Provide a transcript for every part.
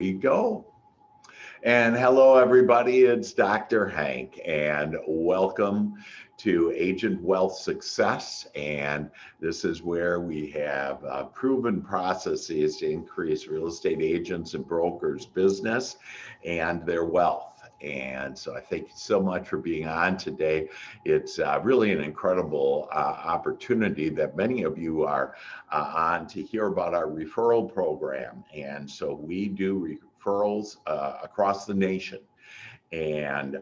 We go. And hello, everybody. It's Dr. Hank, and welcome to Agent Wealth Success. And this is where we have proven processes to increase real estate agents and brokers' business and their wealth. And so I thank you so much for being on today. It's really an incredible opportunity that many of you are on to hear about our referral program. And so we do referrals across the nation. And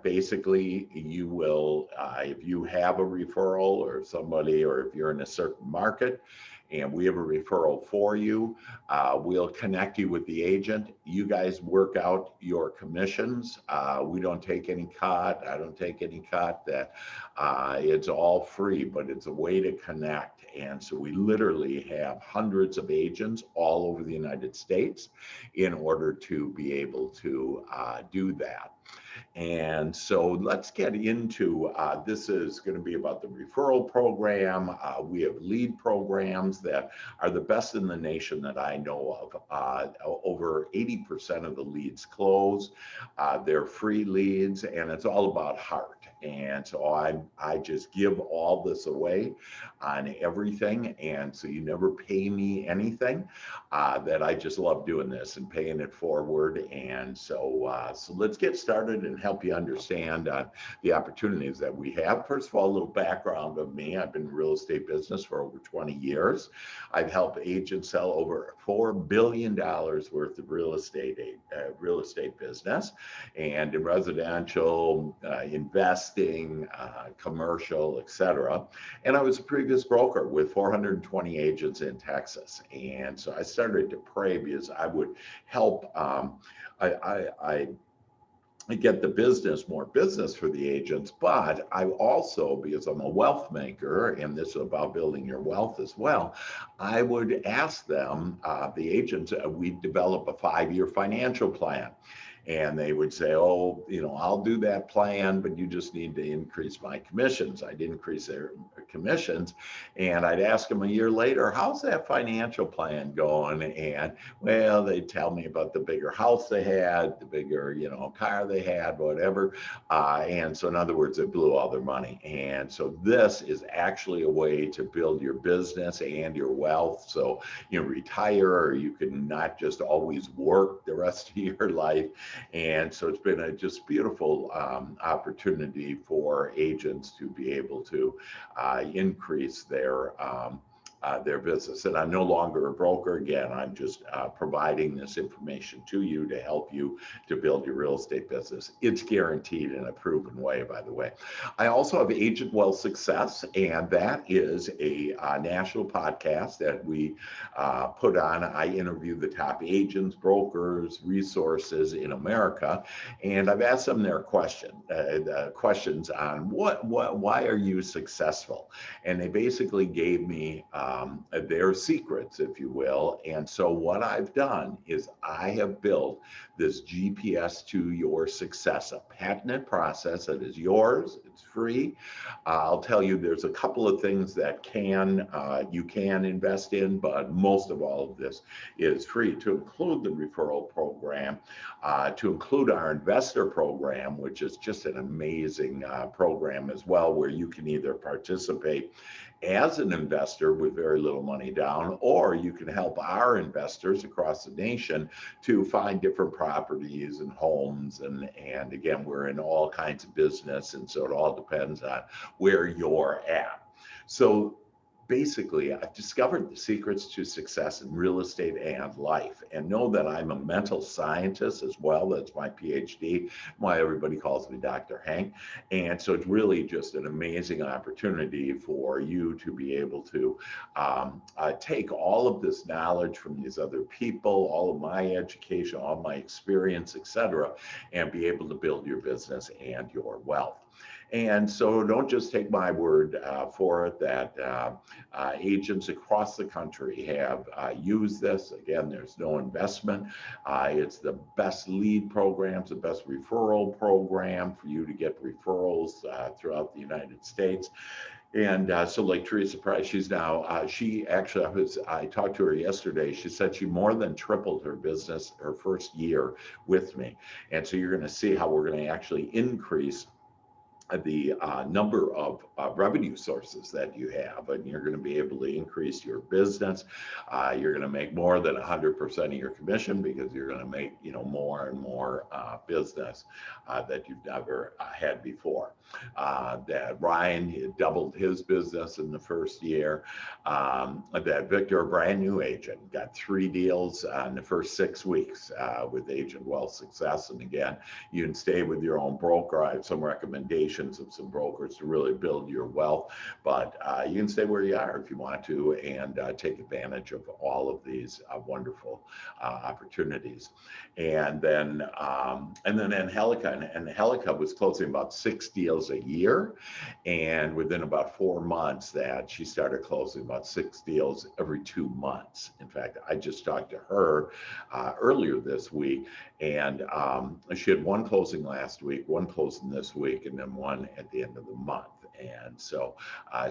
basically, you will, if you have a referral or somebody, or if you're in a certain market, and we have a referral for you, we'll connect you with the agent. You guys work out your commissions. We don't take any cut. I don't take any cut. That it's all free, but it's a way to connect. And so we literally have hundreds of agents all over the United States in order to be able to do that. And so let's get into this is going to be about the referral program. We have lead programs that are the best in the nation that I know of. Over 80% of the leads close. They're free leads, and it's all about heart. And so I just give all this away on everything. And so you never pay me anything. That I just love doing this and paying it forward. And so let's get started and help you understand the opportunities that we have. First of all, a little background of me. I've been in real estate business for over 20 years. I've helped agents sell over $4 billion worth of real estate business, and in residential, investing, commercial, etc. And I was a previous broker with 420 agents in Texas. And so I started to pray because I would help. I get the more business for the agents, but I also, because I'm a wealth maker, and this is about building your wealth as well, I would ask them, the agents, we develop a 5-year financial plan. And they would say, oh, I'll do that plan, but you just need to increase my commissions. I'd increase their commissions. And I'd ask them a year later, how's that financial plan going? And well, they'd tell me about the bigger house they had, the bigger, car they had, whatever. And so in other words, they blew all their money. And so this is actually a way to build your business and your wealth. So you retire, or you can not just always work the rest of your life. And so it's been a just beautiful opportunity for agents to be able to increase their business. And I'm no longer a broker. Again, I'm just providing this information to you to help you to build your real estate business. It's guaranteed in a proven way, by the way. I also have Agent Wealth Success, and that is a national podcast that we put on. I interview the top agents, brokers, resources in America, and I've asked them their questions on why are you successful? And they basically gave me their secrets, if you will. And so what I've done is I have built this GPS to your success, a patented process that is yours. It's free. I'll tell you, there's a couple of things that you can invest in, but most of all of this is free, to include the referral program, to include our investor program, which is just an amazing program as well, where you can either participate as an investor with very little money down, or you can help our investors across the nation to find different properties and homes. And again, we're in all kinds of business, and so it all depends on where you're at. So basically, I've discovered the secrets to success in real estate and life, and know that I'm a mental scientist as well. That's my PhD, why everybody calls me Dr. Hank. And so it's really just an amazing opportunity for you to be able to take all of this knowledge from these other people, all of my education, all my experience, etc., and be able to build your business and your wealth. And so don't just take my word for it that agents across the country have used this. Again, there's no investment. It's the best lead programs, the best referral program for you to get referrals throughout the United States. And so like Teresa Price, she's now, she actually, I talked to her yesterday. She said she more than tripled her business her first year with me. And so you're going to see how we're going to actually increase the number of revenue sources that you have, and you're going to be able to increase your business. You're going to make more than 100% of your commission because you're going to make, you know, more and more business that you've never had before. That Ryan, he doubled his business in the first year. That Victor, a brand new agent, got 3 deals in the first 6 weeks with Agent Wealth Success. And again, you can stay with your own broker. I have some recommendations of some brokers to really build your wealth, but you can stay where you are if you want to and take advantage of all of these wonderful opportunities. And then Angelica, and Angelica was closing about 6 deals a year, and within about 4 months that she started closing about 6 deals every 2 months. In fact, I just talked to her earlier this week, and she had 1 closing last week, 1 closing this week, and then 1 at the end of the month. And so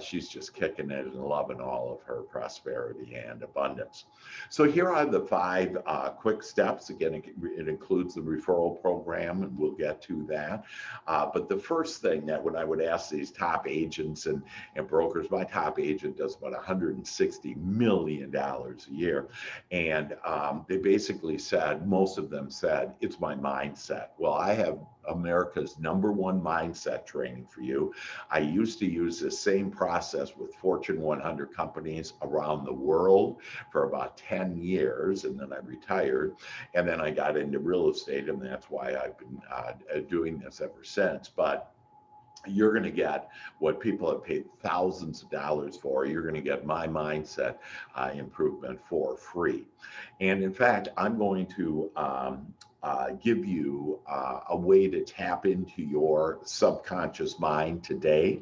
she's just kicking it and loving all of her prosperity and abundance. So here are the 5 quick steps. Again, it includes the referral program, and we'll get to that. But the first thing that when I would ask these top agents and brokers, my top agent does about $160 million a year. And they basically said, most of them said, it's my mindset. Well, I have America's #1 mindset training for you. I used to use the same process with Fortune 100 companies around the world for about 10 years, and then I retired. And then I got into real estate, and that's why I've been doing this ever since. But you're going to get what people have paid thousands of dollars for. You're going to get my mindset improvement for free. And in fact, I'm going to give you a way to tap into your subconscious mind today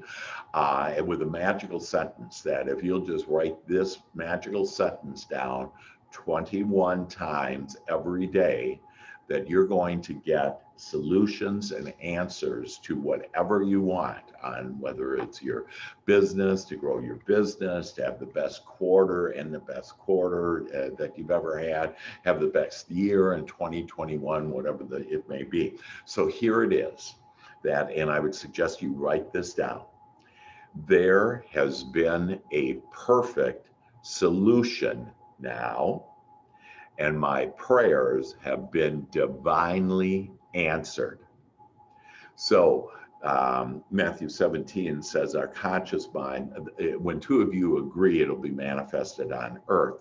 with a magical sentence that if you'll just write this magical sentence down 21 times every day, that you're going to get solutions and answers to whatever you want, on whether it's your business, to grow your business, to have the best quarter and the best quarter that you've ever had, have the best year in 2021, whatever it may be. So here it is, that, and I would suggest you write this down. There has been a perfect solution now, and my prayers have been divinely answered. So Matthew 17 says our conscious mind, when 2 of you agree, it'll be manifested on earth.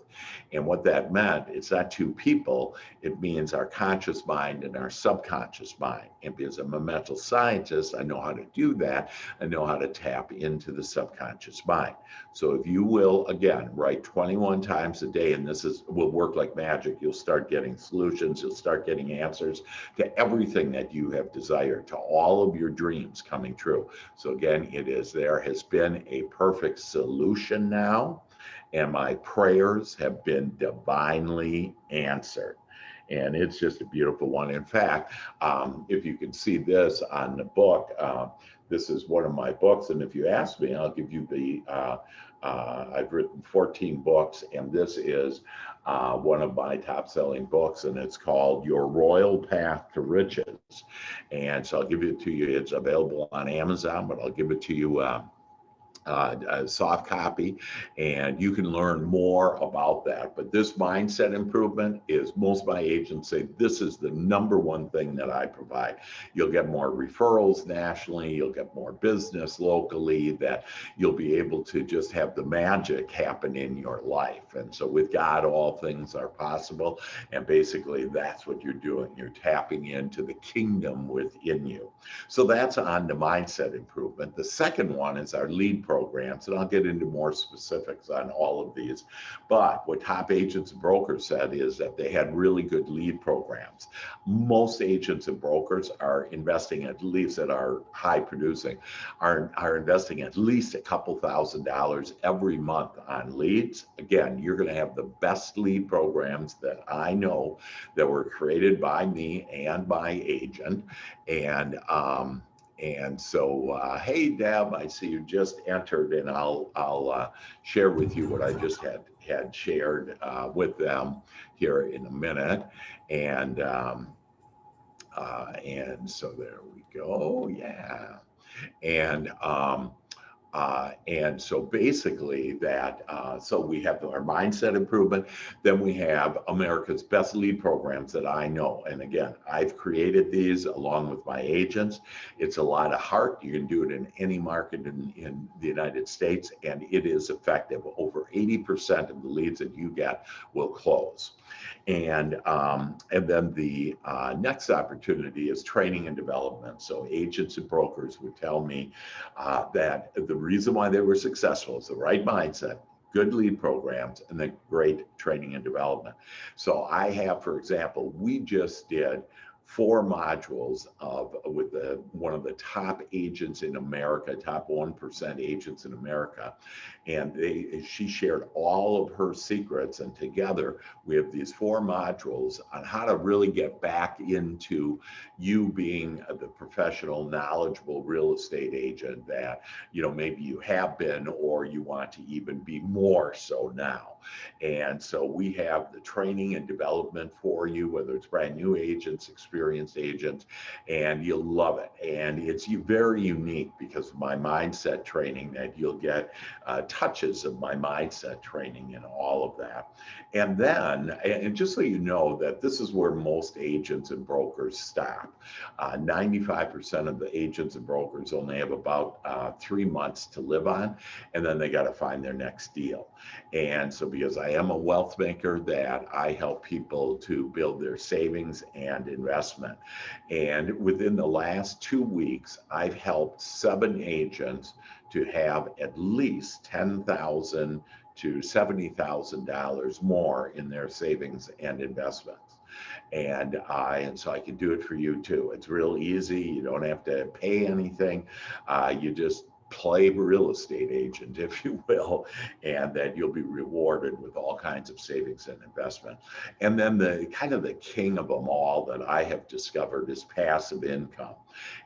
And what that meant, it's not 2 people, it means our conscious mind and our subconscious mind. And because I'm a mental scientist, I know how to do that. I know how to tap into the subconscious mind. So if you will, again, write 21 times a day, and this will work like magic. You'll start getting solutions, you'll start getting answers to everything that you have desired, to all of your dreams coming true. So again, there has been a perfect solution now, and my prayers have been divinely answered. And it's just a beautiful one. In fact, if you can see this on the book, this is one of my books. And if you ask me, I'll give you the, I've written 14 books, and this is one of my top selling books, and it's called Your Royal Path to Riches. And so I'll give it to you. It's available on Amazon, but I'll give it to you a soft copy, and you can learn more about that. But this mindset improvement is, most of my agents say, this is the #1 thing that I provide. You'll get more referrals nationally, you'll get more business locally, that you'll be able to just have the magic happen in your life. And so with God, all things are possible. And basically that's what you're doing. You're tapping into the kingdom within you. So that's on the mindset improvement. The second one is our lead programs, and I'll get into more specifics on all of these. But what top agents and brokers said is that they had really good lead programs. Most agents and brokers are investing, at least that are high producing, are investing at least a couple $1,000s every month on leads. Again, you're going to have the best lead programs that I know that were created by me and my agent. And And so, hey, Deb, I see you just entered, and I'll share with you what I just had shared with them here in a minute. And and so there we go. Yeah. And and so basically so we have our mindset improvement, then we have America's best lead programs that I know. And again, I've created these along with my agents. It's a lot of heart. You can do it in any market in the United States, and it is effective. Over 80% of the leads that you get will close. And then the next opportunity is training and development. So agents and brokers would tell me that the reason why they were successful is the right mindset, good lead programs, and then great training and development. So I have, for example, we just did 4 modules with one of the top agents in America, top 1% agents in America, and she shared all of her secrets, and together we have these 4 modules on how to really get back into you being the professional, knowledgeable real estate agent that maybe you have been, or you want to even be more so now. And so we have the training and development for you, whether it's brand new agents, experienced agents, and you'll love it. And it's very unique because of my mindset training, that you'll get touches of my mindset training and all of that. And then, and just so you know that this is where most agents and brokers stop. 95% of the agents and brokers only have about 3 months to live on, and then they got to find their next deal. And so because I am a wealth maker, that I help people to build their savings and investment. And within the last 2 weeks, I've helped 7 agents to have at least $10,000 to $70,000 more in their savings and investments. And so I can do it for you too. It's real easy. You don't have to pay anything. You just play real estate agent, if you will, and that you'll be rewarded with all kinds of savings and investment. And then the kind of the king of them all that I have discovered is passive income.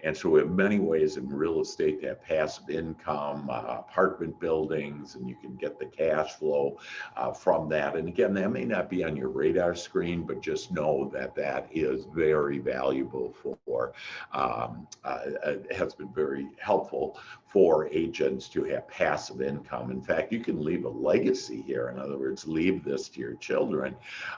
And so we have many ways in real estate to have passive income, apartment buildings, and you can get the cash flow from that. And again, that may not be on your radar screen, but just know that that is very valuable for, has been very helpful for agents to have passive income. In fact, you can leave a legacy here. In other words, leave this to your children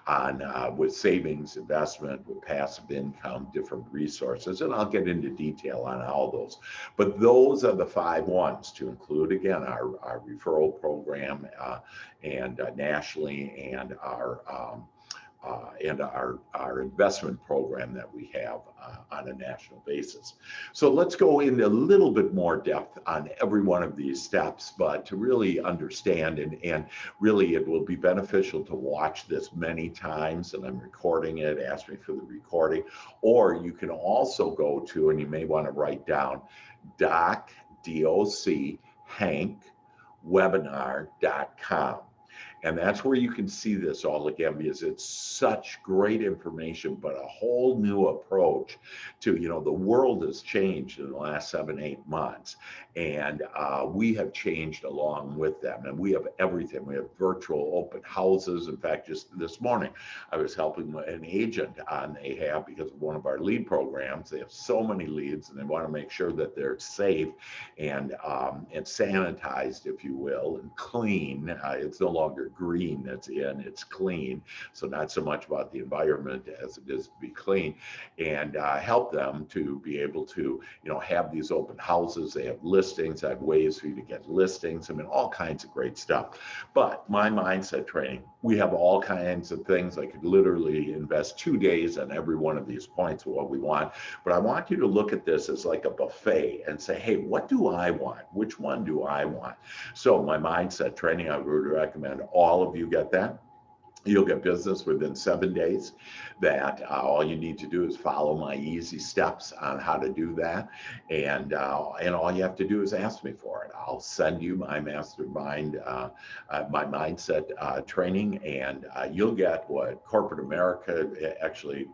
on with savings, investment, with passive income, different resources. And I'll get into detail on all those. But those are the 5 ones, to include, again, our referral program and nationally, and our investment program that we have on a national basis. So let's go into a little bit more depth on every one of these steps, but to really understand, and really it will be beneficial to watch this many times, and I'm recording it, ask me for the recording, or you can also go to, and you may want to write down, hankwebinar.com. And that's where you can see this all again, because it's such great information, but a whole new approach to, the world has changed in the last 7-8 months. And we have changed along with them. And we have everything. We have virtual open houses. In fact, just this morning, I was helping an agent they have, because of one of our lead programs, they have so many leads, and they want to make sure that they're safe and sanitized, if you will, and clean. It's no longer green that's in, it's clean. So not so much about the environment as it is to be clean, and help them to be able to, have these open houses. They have listings. I have ways for you to get listings. I mean, all kinds of great stuff. But my mindset training, we have all kinds of things. I could literally invest 2 days on every one of these points of what we want. But I want you to look at this as like a buffet and say, hey, what do I want? Which one do I want? So my mindset training, I would recommend all of you get that. You'll get business within 7 days. That all you need to do is follow my easy steps on how to do that, and all you have to do is ask me for it. I'll send you my mastermind, my mindset training, and you'll get what corporate America actually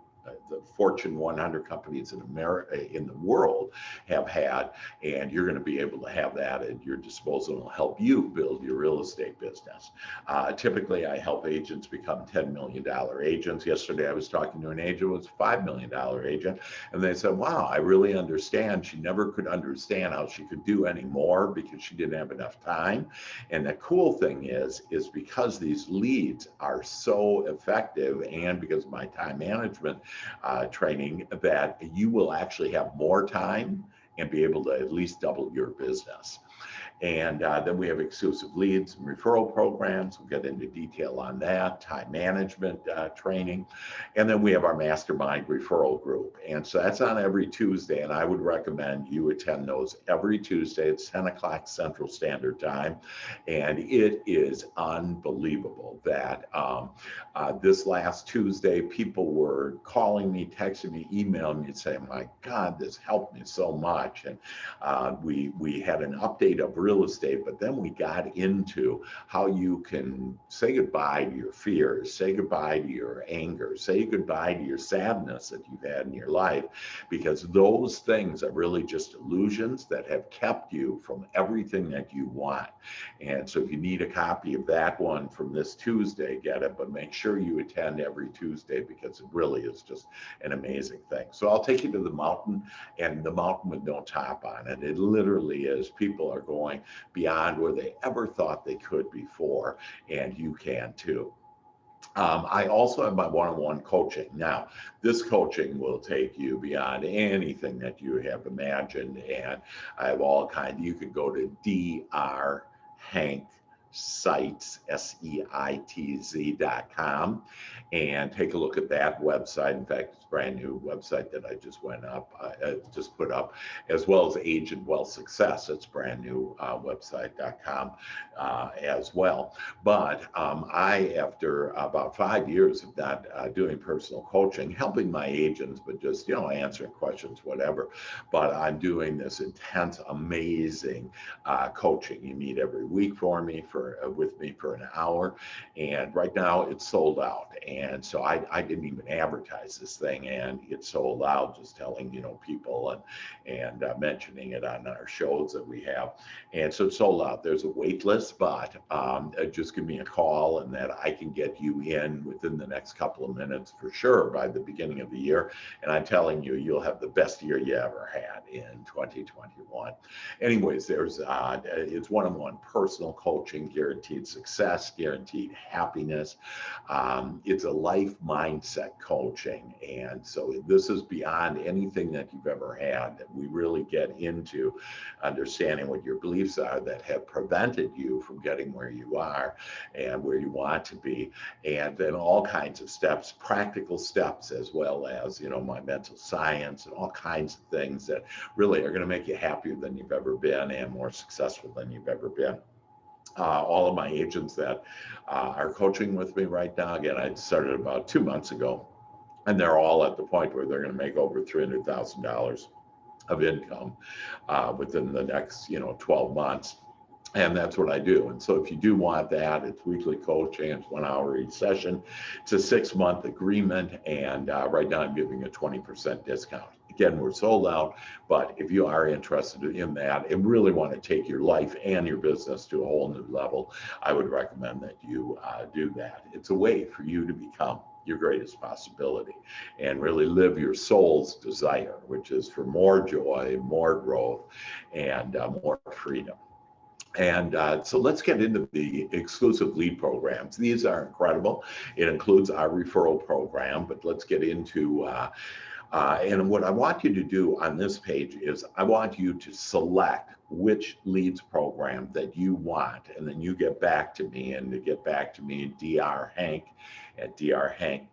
the Fortune 100 companies in America, in the world, have had, and you're going to be able to have that at your disposal. It'll help you build your real estate business. Typically, I help agents become $10 million agents. Yesterday, I was talking to an agent who was a $5 million agent, and they said, wow, I really understand. She never could understand how she could do any more because she didn't have enough time. And the cool thing is because these leads are so effective, and because of my time management training, that you will actually have more time and be able to at least double your business. And then we have exclusive leads and referral programs. We'll get into detail on that, time management training. And then we have our mastermind referral group. And so that's on every Tuesday. And I would recommend you attend those every Tuesday. It's 10 o'clock Central Standard Time. And it is unbelievable that this last Tuesday, people were calling me, texting me, emailing me, saying, my God, this helped me so much. And we had an update of real estate, but then we got into how you can say goodbye to your fears, say goodbye to your anger, say goodbye to your sadness that you've had in your life, because those things are really just illusions that have kept you from everything that you want. And so if you need a copy of that one from this Tuesday, get it, but make sure you attend every Tuesday because it really is just an amazing thing. So I'll take you to the mountain, and the mountain with no top on it. It literally is. People are going beyond where they ever thought they could before, and you can too. I also have my one-on-one coaching. Now, this coaching will take you beyond anything that you have imagined, and I have all kinds. You can go to Dr. Hank Sites, SEITZ.com, and take a look at that website. In fact, it's a brand new website that I just just put up, as well as Agent Wealth Success. It's brand new website.com as well. But I, after about 5 years of not doing personal coaching, helping my agents, but just, answering questions, whatever, but I'm doing this intense, amazing coaching. You meet every week with me for an hour, and right now it's sold out. And so I didn't even advertise this thing, and it's sold out, just telling people and mentioning it on our shows that we have. And so it's sold out. There's a wait list, but just give me a call, and that I can get you in within the next couple of minutes for sure by the beginning of the year. And I'm telling you, you'll have the best year you ever had in 2021. Anyways, it's one-on-one personal coaching, guaranteed success, guaranteed happiness. It's a life mindset coaching. And so this is beyond anything that you've ever had, that we really get into understanding what your beliefs are that have prevented you from getting where you are and where you want to be. And then all kinds of steps, practical steps, as well as, my mental science and all kinds of things that really are going to make you happier than you've ever been and more successful than you've ever been. All of my agents that are coaching with me right now, again, I started about 2 months ago, and they're all at the point where they're going to make over $300,000 of income within the next 12 months. And that's what I do. And so if you do want that, it's weekly coaching. It's 1 hour each session. It's a 6-month agreement. And right now I'm giving a 20% discount. Again, we're sold out, but if you are interested in that and really want to take your life and your business to a whole new level, I would recommend that you do that. It's a way for you to become your greatest possibility and really live your soul's desire, which is for more joy, more growth, and more freedom. And so let's get into the exclusive lead programs. These are incredible. It includes our referral program, but let's get into and what I want you to do on this page is I want you to select which leads program that you want, and then you get back to me, and to get back to me, Dr. Hank at drhank.biz,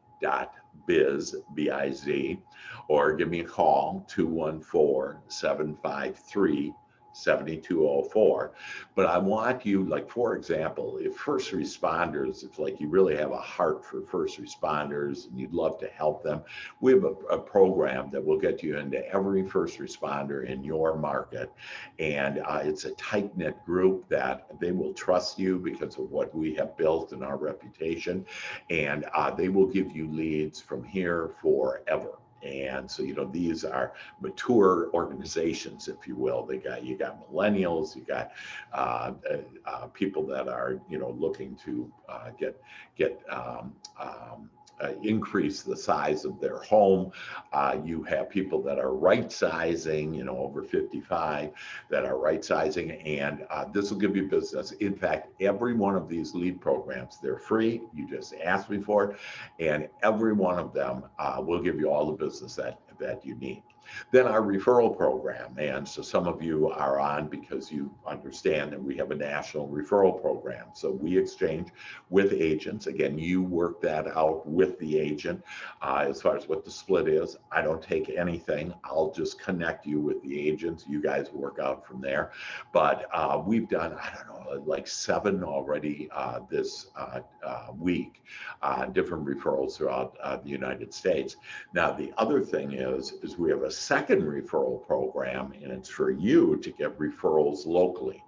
B-I-Z, or give me a call, 214-753 7204. But I want you, like, for example, if first responders, if like you really have a heart for first responders and you'd love to help them, we have a program that will get you into every first responder in your market. And it's a tight-knit group that they will trust you because of what we have built and our reputation. And they will give you leads from here forever. And so, these are mature organizations, if you will. You got millennials, you got people that are, looking to get increase the size of their home. You have people that are right sizing, over 55 that are right sizing, and this will give you business. In fact, every one of these lead programs, they're free. You just ask me for it, and every one of them will give you all the business that you need. Then our referral program, and so some of you are on because you understand that we have a national referral program. So we exchange with agents. Again, you work that out with the agent as far as what the split is. I don't take anything. I'll just connect you with the agents. You guys work out from there. But we've done, I don't know, like 7 already this week, different referrals throughout the United States. Now, the other thing is we have a second referral program, and it's for you to get referrals locally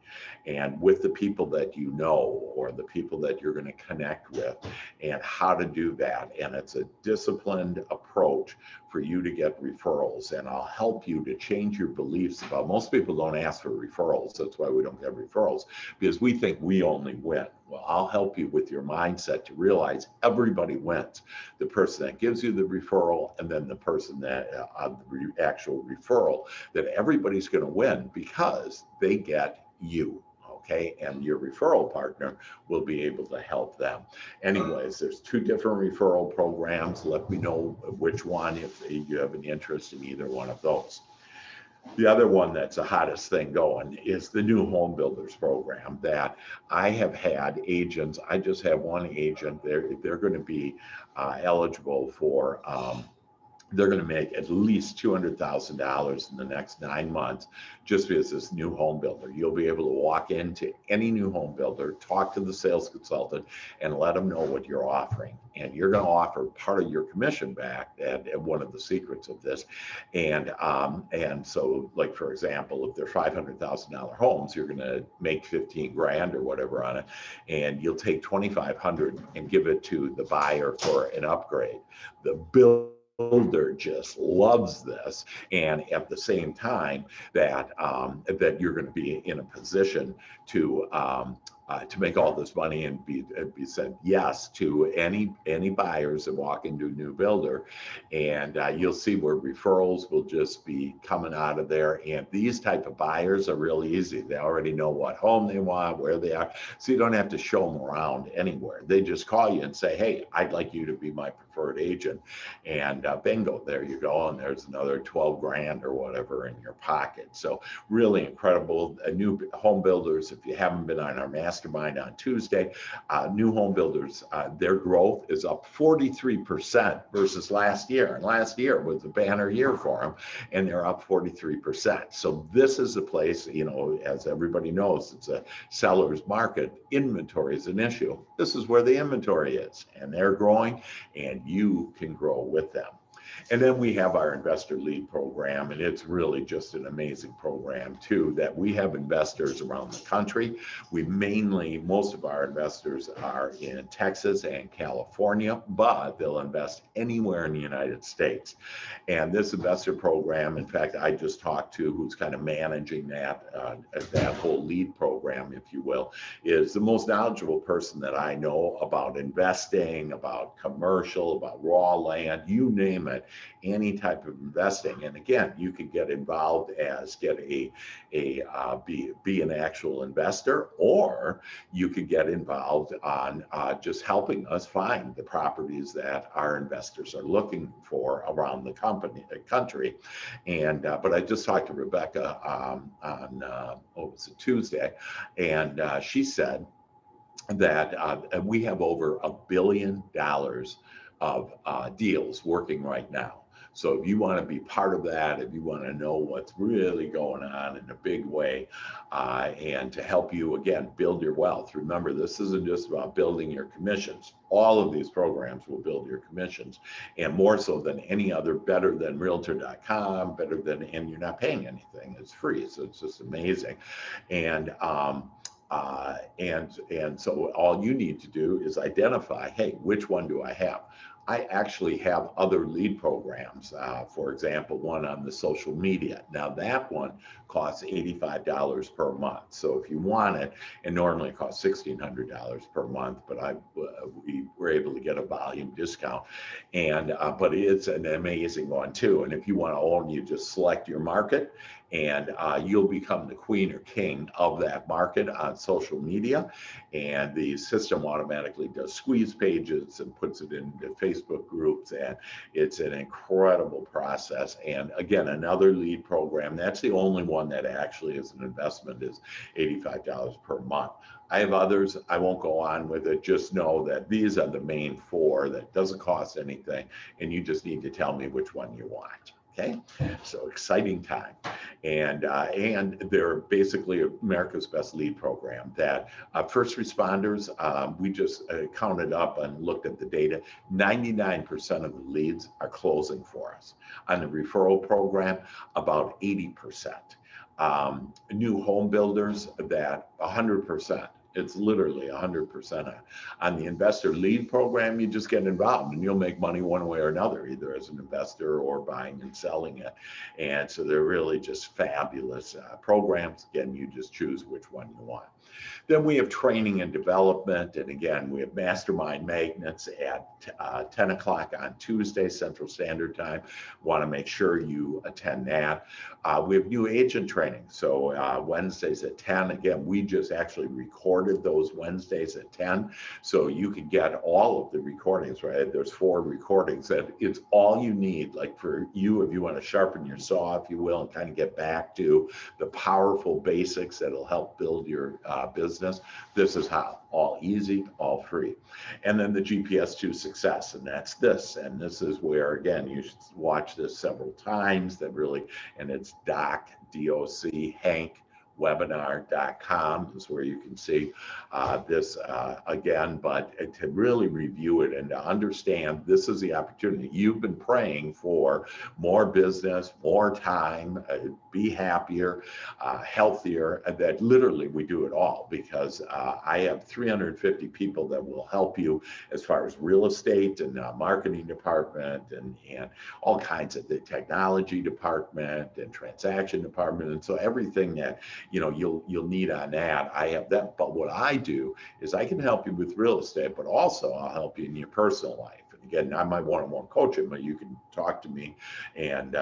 and with the people that you know or the people that you're going to connect with, and how to do that. And it's a disciplined approach for you to get referrals, and I'll help you to change your beliefs about, most people don't ask for referrals. That's why we don't get referrals, because we think we only win. Well, I'll help you with your mindset to realize everybody wins. The person that gives you the referral, and then the person that the actual referral, that everybody's going to win because they get you. Okay, and your referral partner will be able to help them. Anyways, there's 2 different referral programs. Let me know which one if you have an interest in either one of those. The other one that's the hottest thing going is the new home builders program that I have had agents. I just have one agent. They're going to be eligible for. They're going to make at least $200,000 in the next 9 months just because this new home builder. You'll be able to walk into any new home builder, talk to the sales consultant, and let them know what you're offering. And you're going to offer part of your commission back, and one of the secrets of this. And so, like, for example, if they're $500,000 homes, you're going to make 15 grand or whatever on it, and you'll take 2,500 and give it to the buyer for an upgrade. The builder just loves this, and at the same time that you're going to be in a position to make all this money and be said yes to any buyers that walk into a new builder, and you'll see where referrals will just be coming out of there. And these type of buyers are really easy. They already know what home they want, where they are, so you don't have to show them around anywhere. They just call you and say, hey, I'd like you to be my preferred agent, and bingo, there you go, and there's another 12 grand or whatever in your pocket. So really incredible. New home builders, if you haven't been on our mastermind on Tuesday, new home builders, their growth is up 43% versus last year, and last year was a banner year for them, and they're up 43%. So this is a place, as everybody knows, it's a seller's market. Inventory is an issue. This is where the inventory is, and they're growing, and you can grow with them. And then we have our investor lead program, and it's really just an amazing program too, that we have investors around the country. Most of our investors are in Texas and California, but they'll invest anywhere in the United States. And this investor program, in fact, I just talked to who's kind of managing that whole lead program, if you will, is the most knowledgeable person that I know about investing, about commercial, about raw land, you name it. Any type of investing. And again, you can get involved as be an actual investor, or you could get involved on just helping us find the properties that our investors are looking for around the country. And but I just talked to Rebecca on Tuesday, and she said that we have over $1 billion of deals working right now. So if you want to be part of that, if you want to know what's really going on in a big way, and to help you, again, build your wealth. Remember, this isn't just about building your commissions. All of these programs will build your commissions, and more so than any other, better than realtor.com, better than, and you're not paying anything. It's free. So it's just amazing. And, and so all you need to do is identify, hey, which one do I have? I actually have other lead programs. For example, one on the social media. Now that one costs $85 per month. So if you want it, and normally it costs $1,600 per month, but we were able to get a volume discount. And but it's an amazing one too. And if you want to own, you just select your market, and you'll become the queen or king of that market on social media. And the system automatically does squeeze pages and puts it into Facebook groups, and it's an incredible process. And again, another lead program, that's the only one that actually is an investment, is $85 per month. I have others. I won't go on with it. Just know that these are the main four that doesn't cost anything, and you just need to tell me which one you want. Okay, so exciting time. And they're basically America's best lead program. That first responders, we just counted up and looked at the data. 99% of the leads are closing for us. On the referral program, about 80%. New home builders, that 100%. It's literally 100%. On the investor lead program, you just get involved and you'll make money one way or another, either as an investor or buying and selling it. And so they're really just fabulous programs. Again, you just choose which one you want. Then we have training and development. And again, we have mastermind magnets at 10 o'clock on Tuesday, Central Standard Time. Want to make sure you attend that. We have new agent training. So Wednesdays at 10. Again, we just actually recorded those Wednesdays at 10. So you can get all of the recordings, right? There's 4 recordings, and it's all you need, like for you, if you want to sharpen your saw, if you will, and kind of get back to the powerful basics that'll help build your business. This is how. All easy, all free. And then the GPS to success, and that's this. And this is where, again, you should watch this several times. That really, and it's DOC Hank webinar.com is where you can see this again, but to really review it and to understand this is the opportunity. You've been praying for more business, more time, be happier, healthier, that literally we do it all, because I have 350 people that will help you as far as real estate and marketing department and all kinds of the technology department and transaction department. And so everything that you'll need on that, I have that. But what I do is I can help you with real estate, but also I'll help you in your personal life. And again, I'm my one-on-one coaching, but you can talk to me, and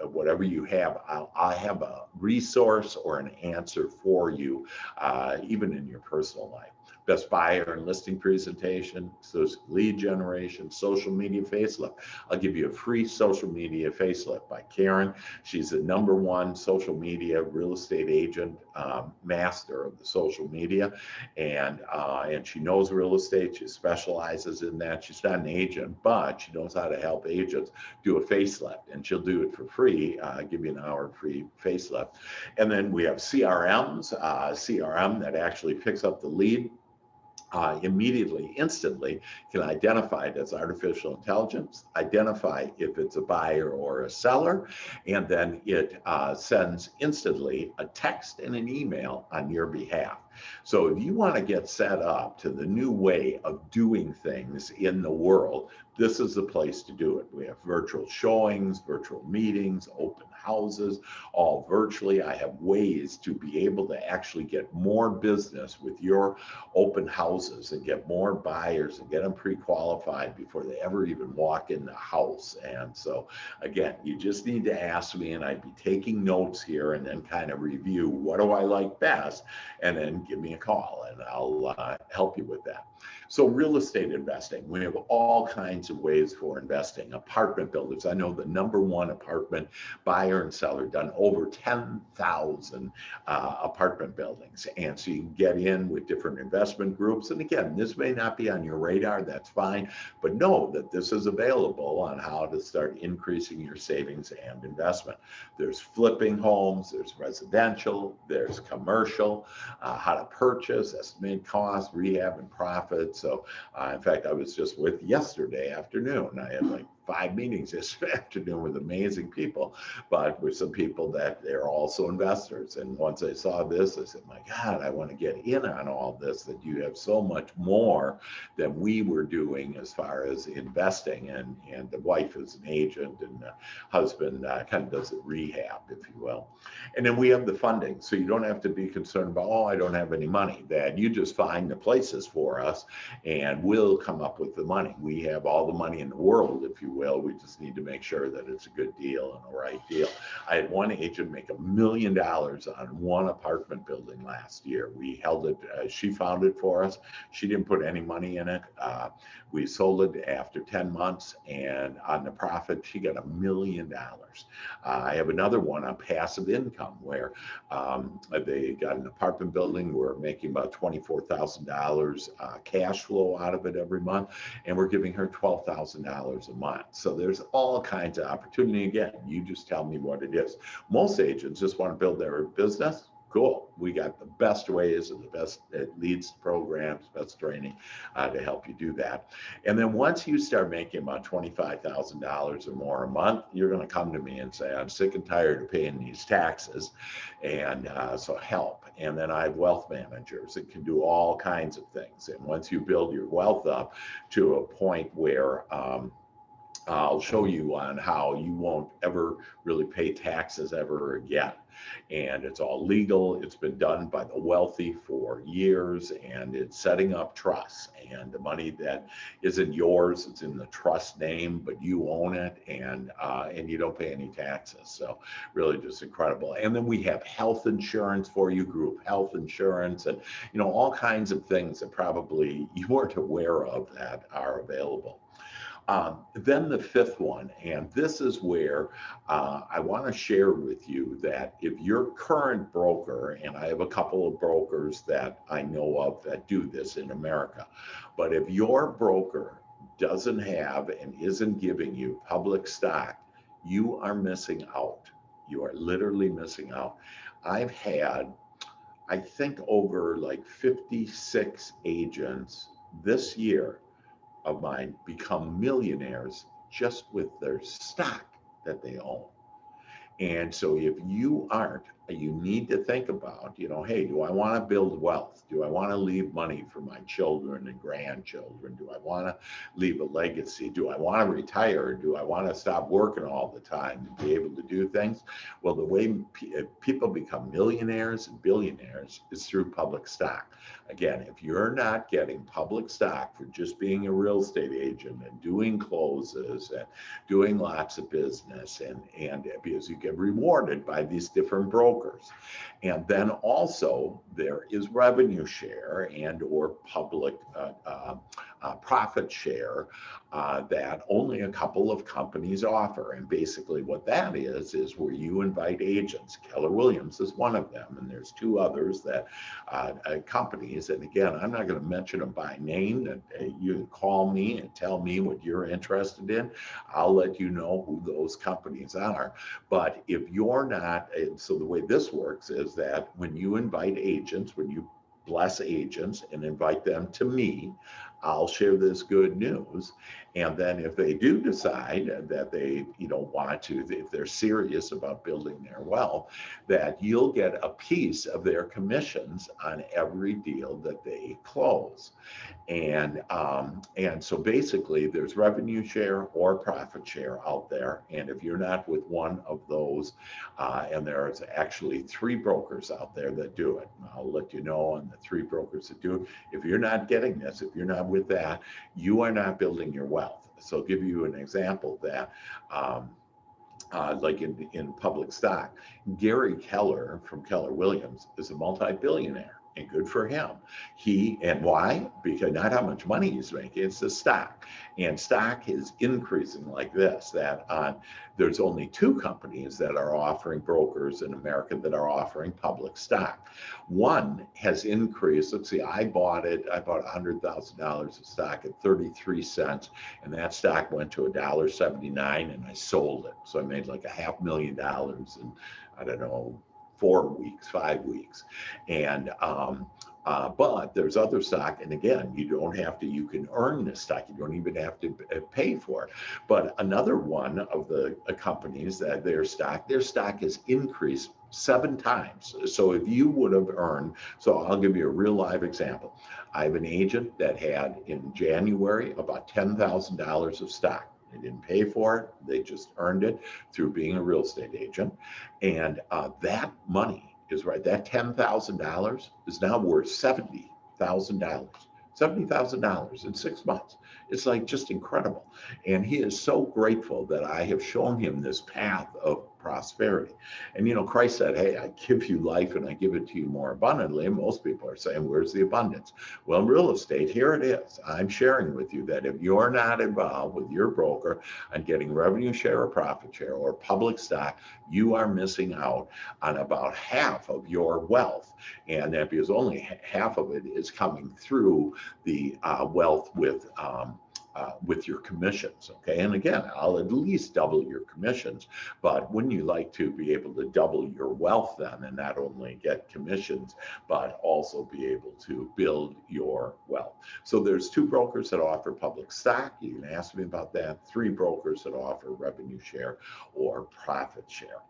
whatever you have, I have a resource or an answer for you, even in your personal life. Best buyer and listing presentation, so lead generation, social media facelift. I'll give you a free social media facelift by Karen. She's the #1 social media real estate agent, master of the social media, and she knows real estate. She specializes in that. She's not an agent, but she knows how to help agents do a facelift, and she'll do it for free. Give you an hour free facelift. And then we have CRMs, CRM that actually picks up the lead. Immediately, instantly, can identify it as artificial intelligence, identify if it's a buyer or a seller, and then it sends instantly a text and an email on your behalf. So if you want to get set up to the new way of doing things in the world, this is the place to do it. We have virtual showings, virtual meetings, open houses, all virtually. I have ways to be able to actually get more business with your open houses and get more buyers and get them pre-qualified before they ever even walk in the house. And so again, you just need to ask me, and I'd be taking notes here and then kind of review what do I like best, and then give me a call and I'll help you with that. So real estate investing, we have all kinds of ways for investing. Apartment builders, I know the #1 apartment buyer and seller, done over 10,000 apartment buildings. And so you can get in with different investment groups. And again, this may not be on your radar, that's fine, but know that this is available on how to start increasing your savings and investment. There's flipping homes, there's residential, there's commercial, how to purchase, estimated cost, rehab, and profit. So in fact, I was just with yesterday afternoon, I had like 5 meetings this afternoon with amazing people, but with some people that they're also investors. And once I saw this, I said, my God, I want to get in on all this, that you have so much more than we were doing as far as investing. And the wife is an agent and the husband kind of does it rehab, if you will. And then we have the funding. So you don't have to be concerned about, oh, I don't have any money. That you just find the places for us and we'll come up with the money. We have all the money in the world, if you will. We just need to make sure that it's a good deal and a right deal. I had one agent make $1 million on one apartment building last year. We held it, she found it for us. She didn't put any money in it. We sold it after 10 months, and on the profit, she got $1 million. I have another one on passive income where they got an apartment building. We're making about $24,000 cash flow out of it every month, and we're giving her $12,000 a month. So there's all kinds of opportunity. Again, you just tell me what it is. Most agents just want to build their business. Cool. We got the best ways and the best leads programs, best training to help you do that. And then once you start making about $25,000 or more a month, you're going to come to me and say, I'm sick and tired of paying these taxes. And so help. And then I have wealth managers that can do all kinds of things. And once you build your wealth up to a point where I'll show you on how you won't ever really pay taxes ever again. And it's all legal. It's been done by the wealthy for years, and it's setting up trusts. And the money that isn't yours, it's in the trust name, but you own it, and you don't pay any taxes. So really just incredible. And then we have health insurance for you, group health insurance, and all kinds of things that probably you weren't aware of that are available. Then the fifth one, and this is where I want to share with you that if your current broker, and I have a couple of brokers that I know of that do this in America, but if your broker doesn't have and isn't giving you public stock, you are missing out. You are literally missing out. I've had, I think, over like 56 agents this year of mine become millionaires just with their stock that they own. And so if you aren't, you need to think about, hey, do I want to build wealth? Do I want to leave money for my children and grandchildren? Do I want to leave a legacy? Do I want to retire? Do I want to stop working all the time and be able to do things? Well, the way people become millionaires and billionaires is through public stock. Again, if you're not getting public stock for just being a real estate agent and doing closes and doing lots of business, and because you get rewarded by these different brokers. And then also there is revenue share and or public profit share that only a couple of companies offer. And basically what that is where you invite agents. Keller Williams is one of them, and there's two others that companies. And again, I'm not going to mention them by name. You can call me and tell me what you're interested in. I'll let you know who those companies are. But if you're not, so the way this works is that when you invite agents, when you bless agents and invite them to me, I'll share this good news. And then if they do decide that they want to, if they're serious about building their wealth, that you'll get a piece of their commissions on every deal that they close. And so basically there's revenue share or profit share out there. And if you're not with one of those, and there's actually 3 brokers out there that do it, I'll let you know on the 3 brokers that do it. If you're not getting this, if you're not with that, you are not building your wealth. So I'll give you an example that like in public stock, Gary Keller from Keller Williams is a multi-billionaire. And good for him. And why? Because not how much money he's making, it's the stock. And stock is increasing like this, that there's only 2 companies that are offering, brokers in America that are offering public stock. One has increased. Let's see, I bought $100,000 of stock at 33 cents, and that stock went to $1.79, and I sold it. So I made like $500,000 in, I don't know, 4 weeks, 5 weeks. And but there's other stock, and again, you don't have to, you can earn this stock, you don't even have to pay for it. But another one of the companies that their stock has increased 7 times. So if you would have earned, so I'll give you a real live example. I have an agent that had in January about $10,000 of stock. They didn't pay for it. They just earned it through being a real estate agent. And that money is right. That $10,000 is now worth $70,000. $70,000 in 6 months. It's like just incredible. And he is so grateful that I have shown him this path of prosperity. And, Christ said, hey, I give you life and I give it to you more abundantly. And most people are saying, where's the abundance? Well, in real estate, here it is. I'm sharing with you that if you're not involved with your broker on getting revenue share or profit share or public stock, you are missing out on about half of your wealth. And that because only half of it is coming through the wealth with your commissions, okay? And again, I'll at least double your commissions, but wouldn't you like to be able to double your wealth then and not only get commissions, but also be able to build your wealth? So there's 2 brokers that offer public stock. You can ask me about that. 3 brokers that offer revenue share or profit share.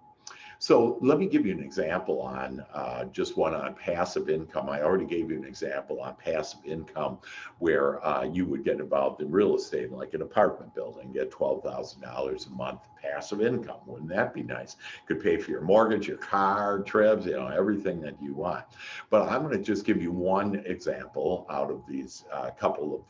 So let me give you an example on just one on passive income. I already gave you an example on passive income where you would get involved in real estate, like an apartment building, get $12,000 a month passive income. Wouldn't that be nice? Could pay for your mortgage, your car, trips, everything that you want. But I'm going to just give you one example out of these couple of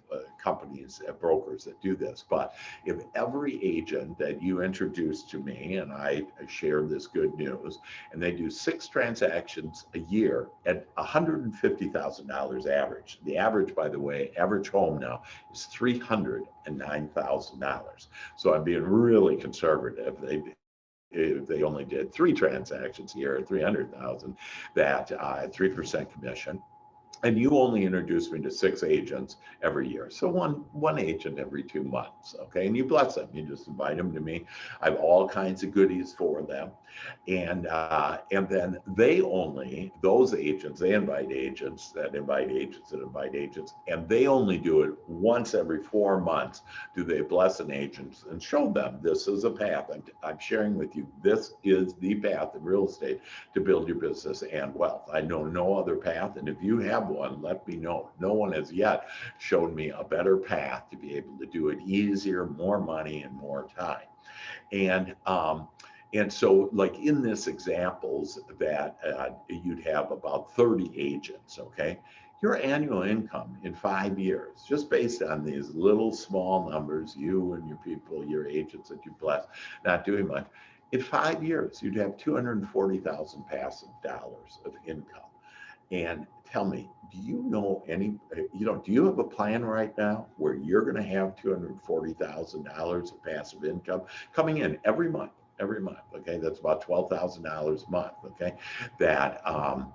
companies, brokers that do this. But if every agent that you introduce to me, and I share this good news, and they do 6 transactions a year at $150,000 average. The average, by the way, average home now is $309,000. So I'm being really conservative. If they only did 3 transactions a year at $300,000, that 3% commission. And you only introduce me to 6 agents every year. So one agent every 2 months, okay? And you bless them. You just invite them to me. I have all kinds of goodies for them. And then those agents, they invite agents that invite agents that invite agents, and they only do it once every 4 months. Do they bless an agent and show them this is a path? I'm sharing with you, this is the path in real estate to build your business and wealth. I know no other path, and if you have one, let me know. No one has yet shown me a better path to be able to do it easier, more money, and more time. And so, like in this examples that you'd have about 30 agents, okay? Your annual income in 5 years, just based on these little small numbers, you and your people, your agents that you bless, not doing much, in 5 years, you'd have $240,000 passive dollars of income. And tell me, do you know do you have a plan right now where you're going to have $240,000 of passive income coming in every month, okay? That's about $12,000 a month, okay? That, I'm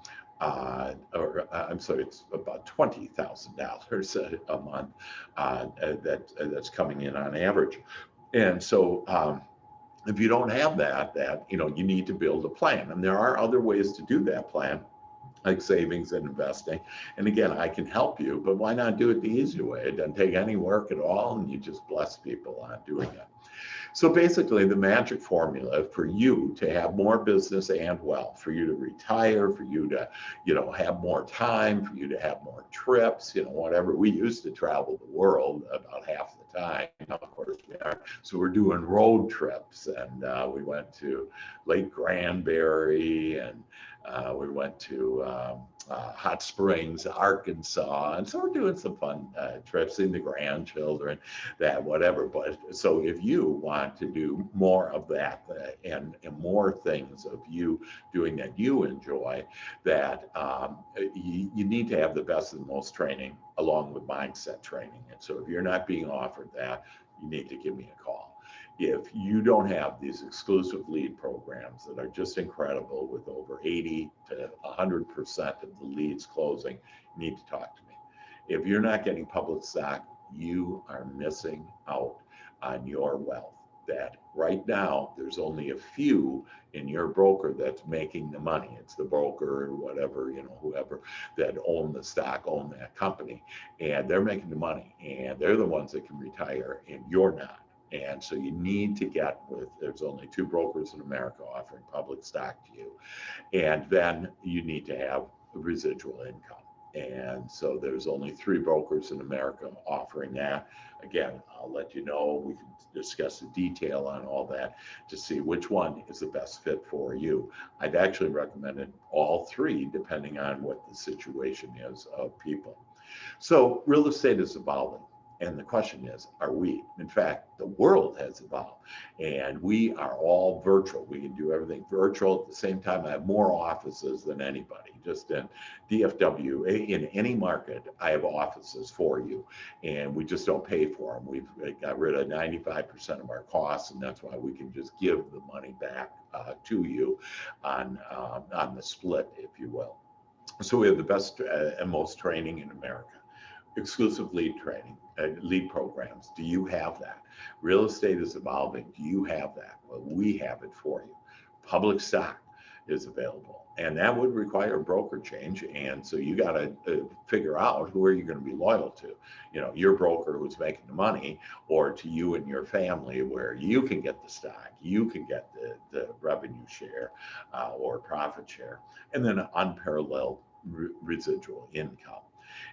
sorry, it's about $20,000 a month that's coming in on average. And so, if you don't have that, you need to build a plan. And there are other ways to do that plan, like savings and investing. And again, I can help you, but why not do it the easy way? It doesn't take any work at all, and you just bless people on doing it. So basically, the magic formula for you to have more business and wealth, for you to retire, for you to, have more time, for you to have more trips, whatever. We used to travel the world about half the time. Of course, we are. So we're doing road trips, and we went to Lake Granbury and We went to Hot Springs, Arkansas, and so we're doing some fun trips, seeing the grandchildren, that whatever. But so if you want to do more of that and more things of you doing that you enjoy, that you need to have the best and most training along with mindset training. And so if you're not being offered that, you need to give me a call. If you don't have these exclusive lead programs that are just incredible with over 80 to 100% of the leads closing, you need to talk to me. If you're not getting public stock, you are missing out on your wealth. That right now, there's only a few in your broker that's making the money. It's the broker or whatever, whoever that own the stock, own that company, and they're making the money, and they're the ones that can retire, and you're not. And so you need to get with, there's only 2 brokers in America offering public stock to you. And then you need to have residual income. And so there's only 3 brokers in America offering that. Again, I'll let you know. We can discuss the detail on all that to see which one is the best fit for you. I've actually recommended all 3 depending on what the situation is of people. So real estate is evolving. And the question is, are we? In fact, the world has evolved and we are all virtual. We can do everything virtual. At the same time, I have more offices than anybody. Just in DFW, in any market, I have offices for you. And we just don't pay for them. We've got rid of 95% of our costs. And that's why we can just give the money back to you on the split, if you will. So we have the best and most training in America. Exclusive lead training, lead programs. Do you have that? Real estate is evolving. Do you have that? Well, we have it for you. Public stock is available, and that would require a broker change. And so you got to figure out who are you going to be loyal to. Your broker who's making the money, or to you and your family where you can get the stock, you can get the revenue share or profit share, and then unparalleled residual income.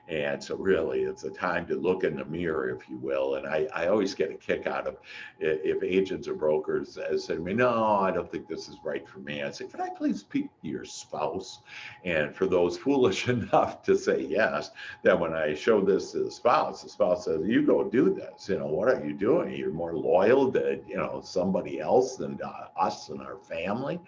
And so really it's a time to look in the mirror, if you will. And I always get a kick out of if agents or brokers say to me, no, I don't think this is right for me. I say, can I please speak to your spouse? And for those foolish enough to say yes, that when I show this to the spouse says, you go do this. What are you doing? You're more loyal to, somebody else than us and our family.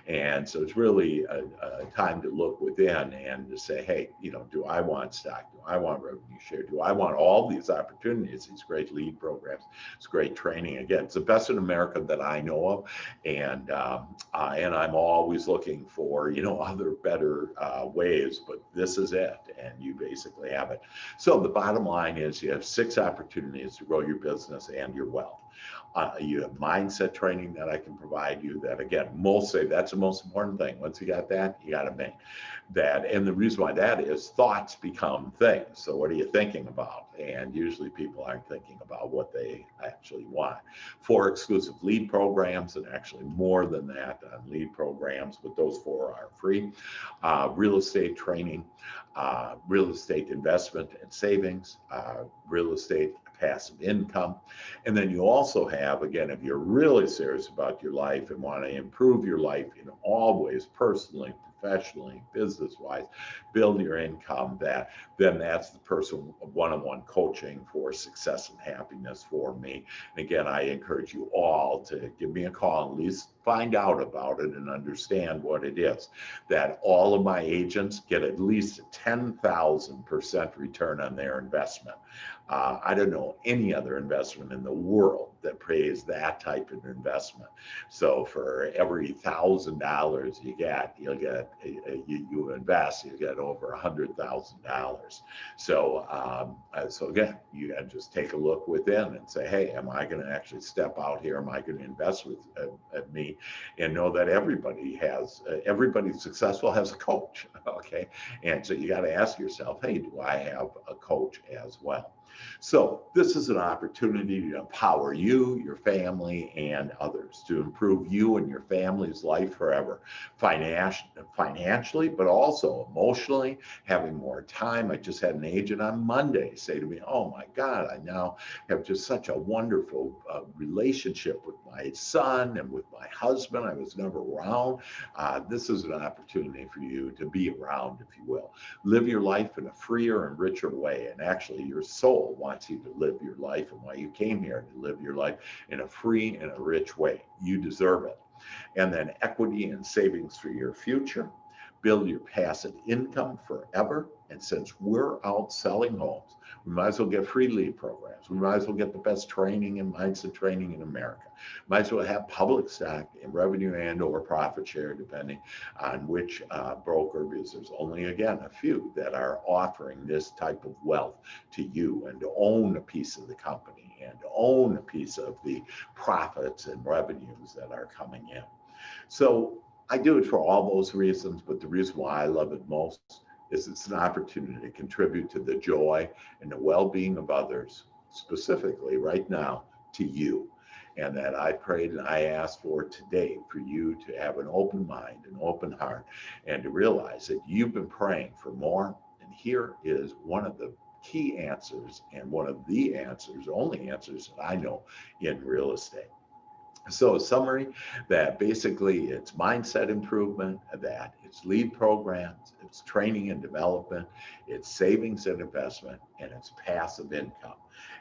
And so it's really a time to look within and to say, hey, do I want stock? Do I want revenue share? Do I want all these opportunities, these great lead programs? It's great training. Again, it's the best in America that I know of. And I'm always looking for, other better ways, but this is it. And you basically have it. So the bottom line is you have 6 opportunities to grow your business and your wealth. You have mindset training that I can provide you that, again, most say that's the most important thing. Once you got that, you got to make that. And the reason why that is thoughts become things. So what are you thinking about? And usually people aren't thinking about what they actually want. 4 exclusive lead programs, and actually more than that on lead programs, but those 4 are free. Real estate training, real estate investment and savings, real estate passive income. And then you also have, again, if you're really serious about your life and want to improve your life in all ways, personally, professionally, business-wise, build your income, then that's the person one-on-one coaching for success and happiness for me. And again, I encourage you all to give me a call, at least find out about it and understand what it is. That all of my agents get at least a 10,000% return on their investment. I don't know any other investment in the world that pays that type of investment. So for every $1,000 you get, you invest, you get over $100,000. So again, you got to just take a look within and say, hey, am I going to actually step out here? Am I going to invest with me? And know that everybody successful has a coach. Okay, and so you got to ask yourself, hey, do I have a coach as well? So this is an opportunity to empower you, your family, and others to improve you and your family's life forever, financially, but also emotionally, having more time. I just had an agent on Monday say to me, "Oh my God, I now have just such a wonderful relationship with my son and with my husband. I was never around. This is an opportunity for you to be around, if you will. Live your life in a freer and richer way. And actually, your soul wants you to live your life and why you came here to live your life in a free and a rich way. You deserve it. And then equity and savings for your future. Build your passive income forever. And since we're out selling homes, we might as well get free lead programs. We might as well get the best training and mindset training in America. Might as well have public stock and revenue and or profit share, depending on which broker, because there's only, again, a few that are offering this type of wealth to you, and to own a piece of the company and to own a piece of the profits and revenues that are coming in. So I do it for all those reasons, but the reason why I love it most is it's an opportunity to contribute to the joy and the well-being of others, specifically right now to you. And that I prayed and I asked for today for you to have an open mind, an open heart, and to realize that you've been praying for more. And here is one of the key answers, and one of the answers, only answers that I know in real estate. So a summary, that basically it's mindset improvement, that it's lead programs, it's training and development, it's savings and investment, and it's passive income.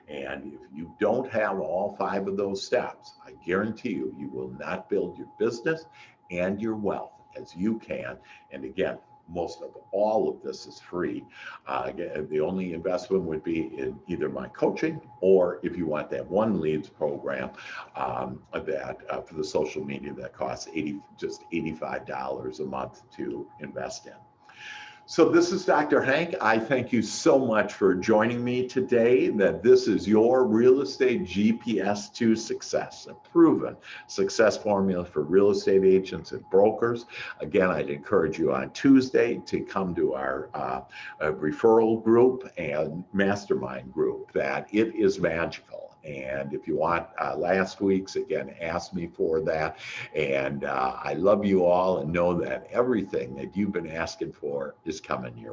And if you don't have all 5 of those steps, I guarantee you, you will not build your business and your wealth as you can. And again, most of all of this is free. The only investment would be in either my coaching, or if you want that one leads program that for the social media that costs just $85 a month to invest in. So this is Dr. Hank. I thank you so much for joining me today. That this is your real estate GPS to success, a proven success formula for real estate agents and brokers. Again, I'd encourage you on Tuesday to come to our referral group and mastermind group. That it is magical. And if you want last week's, again, ask me for that. And I love you all, and know that everything that you've been asking for is coming your